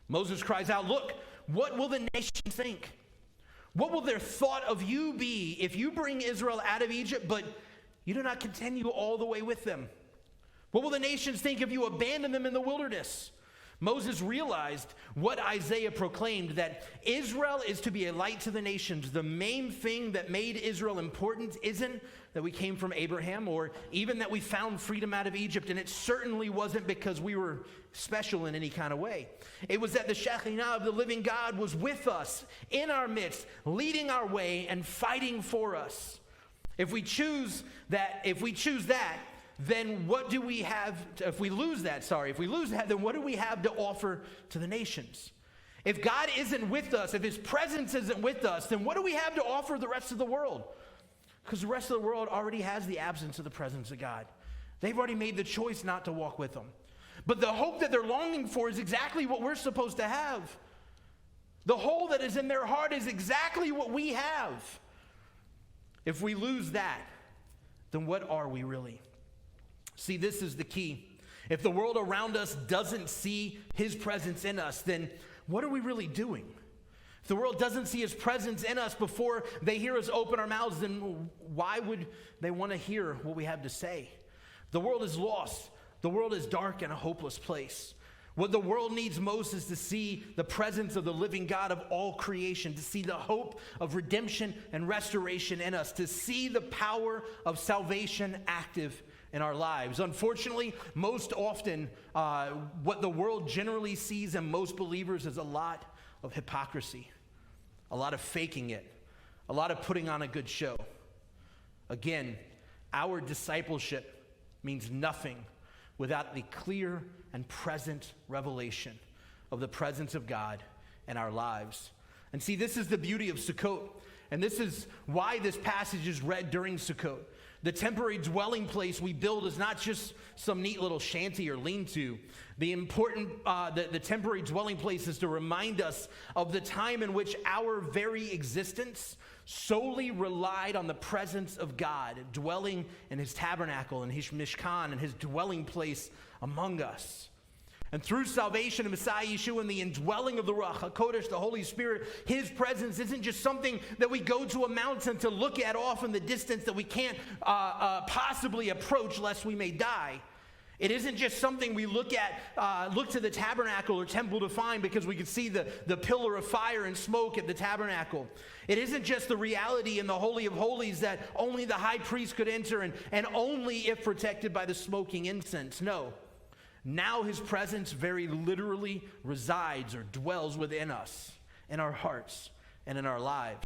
Moses cries out, "Look, what will the nation think? What will their thought of you be if you bring Israel out of Egypt, but you do not continue all the way with them? What will the nations think if you abandon them in the wilderness?" Moses realized what Isaiah proclaimed, that Israel is to be a light to the nations. The main thing that made Israel important isn't that we came from Abraham or even that we found freedom out of Egypt, and it certainly wasn't because we were special in any kind of way. It was that the Shekinah of the living God was with us, in our midst, leading our way and fighting for us. If we choose that, then what do we have? If we lose that, then what do we have to offer to the nations? If God isn't with us, if his presence isn't with us, then what do we have to offer the rest of the world? Because the rest of the world already has the absence of the presence of God. They've already made the choice not to walk with him. But the hope that they're longing for is exactly what we're supposed to have. The hole that is in their heart is exactly what we have. If we lose that, then what are we really? See, this is the key. If the world around us doesn't see his presence in us, then what are we really doing? If the world doesn't see his presence in us before they hear us open our mouths, then why would they want to hear what we have to say? The world is lost. The world is dark and a hopeless place. What the world needs most is to see the presence of the living God of all creation, to see the hope of redemption and restoration in us, to see the power of salvation active in our lives. Unfortunately, most often, what the world generally sees in most believers is a lot of hypocrisy, a lot of faking it, a lot of putting on a good show. Again, our discipleship means nothing without the clear and present revelation of the presence of God in our lives. And see, this is the beauty of Sukkot, and this is why this passage is read during Sukkot. The temporary dwelling place we build is not just some neat little shanty or lean-to. The temporary dwelling place is to remind us of the time in which our very existence solely relied on the presence of God, dwelling in his tabernacle and his mishkan and his dwelling place among us. And through salvation in Messiah Yeshua and the indwelling of the Ruach HaKodesh, the Holy Spirit, his presence isn't just something that we go to a mountain to look at off in the distance that we can't possibly approach lest we may die. It isn't just something we look to the tabernacle or temple to find because we can see the pillar of fire and smoke at the tabernacle. It isn't just the reality in the Holy of Holies that only the high priest could enter and only if protected by the smoking incense. No. Now his presence very literally resides or dwells within us, in our hearts, and in our lives.